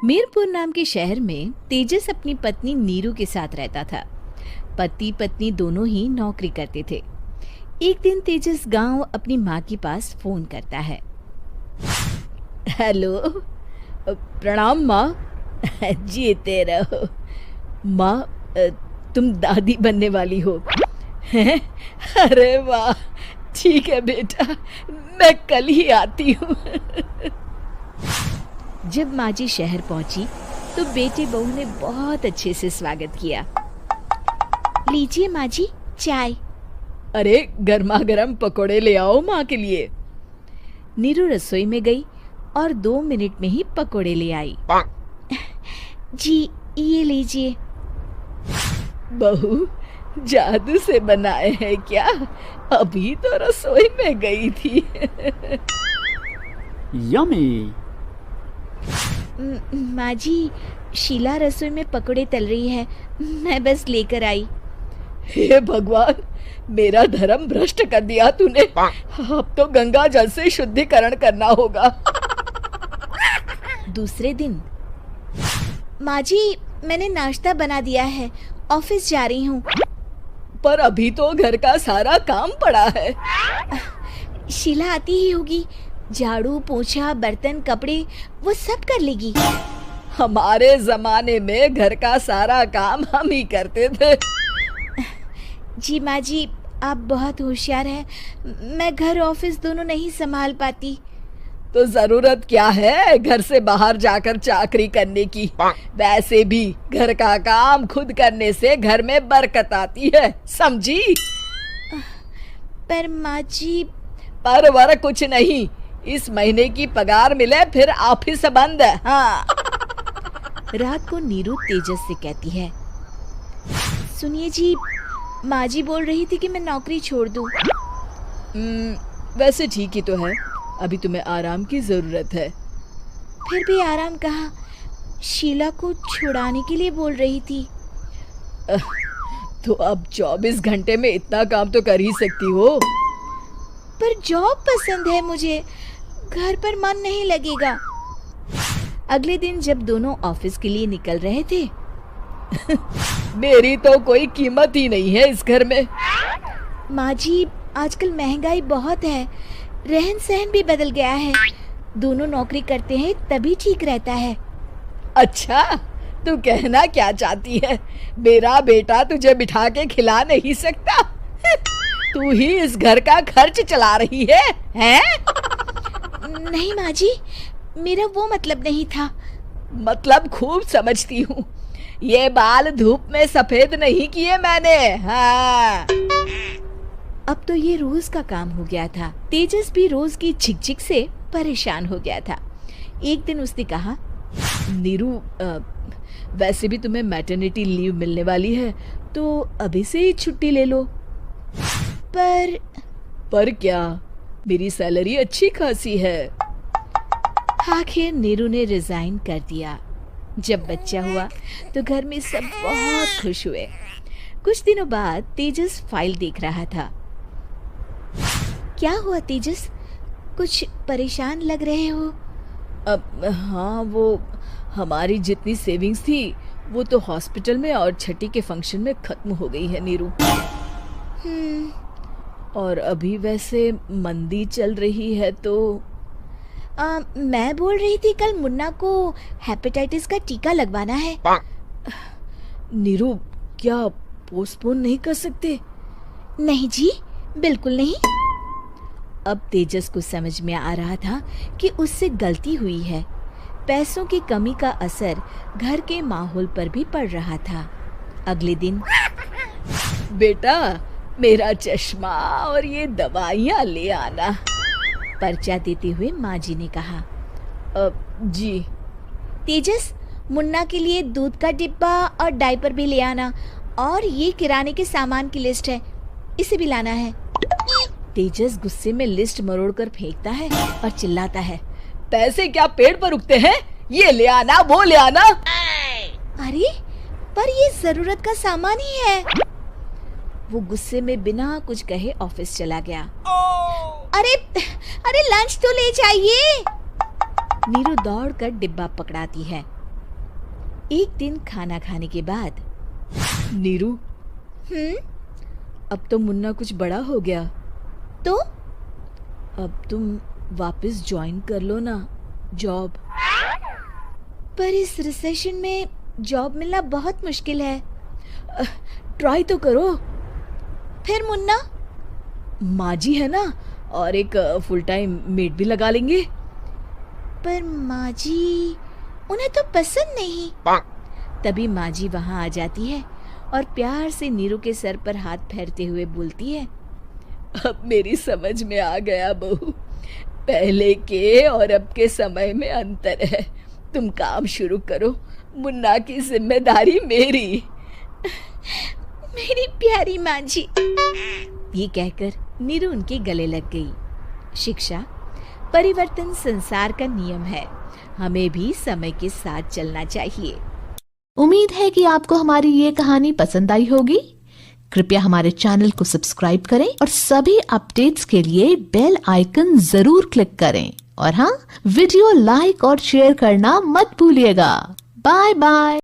मीरपुर नाम के शहर में तेजस अपनी पत्नी नीरू के साथ रहता था। पति पत्नी दोनों ही नौकरी करते थे। एक दिन तेजस गांव अपनी माँ के पास फोन करता है। हेलो, प्रणाम माँ। जीते रहो माँ, तुम दादी बनने वाली हो हैं? अरे वाह, ठीक है बेटा, मैं कल ही आती हूँ। जब माँ जी शहर पहुंची तो बेटे बहू ने बहुत अच्छे से स्वागत किया। लीजिए माँ जी, चाय। अरे गर्मा गर्म पकोड़े ले आओ माँ के लिए। नीरू रसोई में गई और 2 मिनट में ही पकोड़े ले आई। जी ये लीजिए। बहू, जादू से बनाए हैं क्या? अभी तो रसोई में गई थी। यम्मी। माँ जी, शीला रसोई में पकोड़े तल रही है, मैं बस लेकर आई। हे भगवान, मेरा धर्म भ्रष्ट कर दिया तूने। अब तो गंगा जल से शुद्धिकरण करना होगा। दूसरे दिन, माँ जी मैंने नाश्ता बना दिया है, ऑफिस जा रही हूँ। पर अभी तो घर का सारा काम पड़ा है। शीला आती ही होगी, झाड़ू पोछा बर्तन कपड़े वो सब कर लेगी। हमारे जमाने में घर का सारा काम हम ही करते थे। जी माँ जी, आप बहुत होशियार हैं, मैं घर ऑफिस दोनों नहीं संभाल पाती। तो जरूरत क्या है घर से बाहर जाकर चाकरी करने की? वैसे भी घर का काम खुद करने से घर में बरकत आती है, समझी? पर माँ जी। पर वर कुछ नहीं, इस महीने की पगार मिले फिर ऑफिस बंद। हाँ। रात को नीरू तेजस से कहती है, सुनिए जी, माँ जी बोल रही थी कि मैं नौकरी छोड़ दूं। वैसे ठीक ही तो है, अभी तुम्हें आराम की जरूरत है। फिर भी आराम कहाँ, शीला को छुड़ाने के लिए बोल रही थी। तो अब 24 घंटे में इतना काम तो कर ही सकती हो। पर जॉब पसंद है मुझे, घर पर मन नहीं लगेगा। अगले दिन जब दोनों ऑफिस के लिए निकल रहे थे, मेरी तो कोई कीमत ही नहीं है इस घर में। माँ जी, आजकल महंगाई बहुत है, रहन सहन भी बदल गया है, दोनों नौकरी करते हैं तभी ठीक रहता है। अच्छा, तू कहना क्या चाहती है? मेरा बेटा तुझे बिठा के खिला नहीं सकता? तू ही इस घर का खर्च चला रही है, हैं? नहीं माँ जी, मेरा वो मतलब नहीं था। मतलब खूब समझती हूँ, ये बाल धूप में सफेद नहीं किए मैंने। हाँ। अब तो ये रोज का काम हो गया था। तेजस भी रोज की झिकझिक से परेशान हो गया था। एक दिन उसने कहा, नीरू, वैसे भी तुम्हें मैटरनिटी लीव मिलने वाली है, तो अभी से ही छुट्टी ले लो। पर क्या, मेरी सैलरी अच्छी खासी है। आखिर नीरू ने रिजाइन कर दिया। जब बच्चा हुआ तो घर में सब बहुत खुश हुए। कुछ दिनों बाद तेजस फाइल देख रहा था। क्या हुआ तेजस, कुछ परेशान लग रहे हो? हाँ, वो हमारी जितनी सेविंग्स थी वो तो हॉस्पिटल में और छठी के फंक्शन में खत्म हो गई है नीरू। और अभी वैसे मंदी चल रही है तो मैं बोल रही थी कल मुन्ना को हेपेटाइटिस का टीका लगवाना है। नीरू, क्या पोस्टपोन नहीं कर सकते? नहीं जी, बिल्कुल नहीं। अब तेजस को समझ में आ रहा था कि उससे गलती हुई है। पैसों की कमी का असर घर के माहौल पर भी पड़ रहा था। अगले दिन, बेटा मेरा चश्मा और ये दवाइयाँ ले आना, पर्चा देते हुए माँ जी ने कहा। जी। तेजस, मुन्ना के लिए दूध का डिब्बा और डायपर भी ले आना, और ये किराने के सामान की लिस्ट है, इसे भी लाना है। तेजस गुस्से में लिस्ट मरोड़कर फेंकता है और चिल्लाता है, पैसे क्या पेड़ पर उगते हैं? ये ले आना, वो ले आना। अरे पर ये जरूरत का सामान ही है। वो गुस्से में बिना कुछ कहे ऑफिस चला गया। अरे लंच तो ले जाइए। नीरू दौड़कर डिब्बा पकड़ाती है एक दिन खाना खाने के बाद, नीरू, अब तो मुन्ना कुछ बड़ा हो गया, तो अब तुम वापस ज्वाइन कर लो ना जॉब। पर इस रिसेशन में जॉब मिलना बहुत मुश्किल है। ट्राई तो करो। फिर मुन्ना? माँ जी है ना, और एक फुल टाइम मेड भी लगा लेंगे। पर माँ जी, उन्हें तो पसंद नहीं। तभी माँ जी वहाँ आ जाती है और प्यार से नीरू के सर पर हाथ फेरते हुए बोलती है, अब मेरी समझ में आ गया बहू, पहले के और अब के समय में अंतर है। तुम काम शुरू करो, मुन्ना की जिम्मेदारी मेरी। मेरी प्यारी माँ जी। ये कहकर नीरू उनके गले लग गई। शिक्षा, परिवर्तन संसार का नियम है, हमें भी समय के साथ चलना चाहिए। उम्मीद है कि आपको हमारी ये कहानी पसंद आई होगी। कृपया हमारे चैनल को सब्सक्राइब करें और सभी अपडेट्स के लिए बेल आइकन जरूर क्लिक करें। और हाँ, वीडियो लाइक और शेयर करना मत भूलिएगा। Bye bye.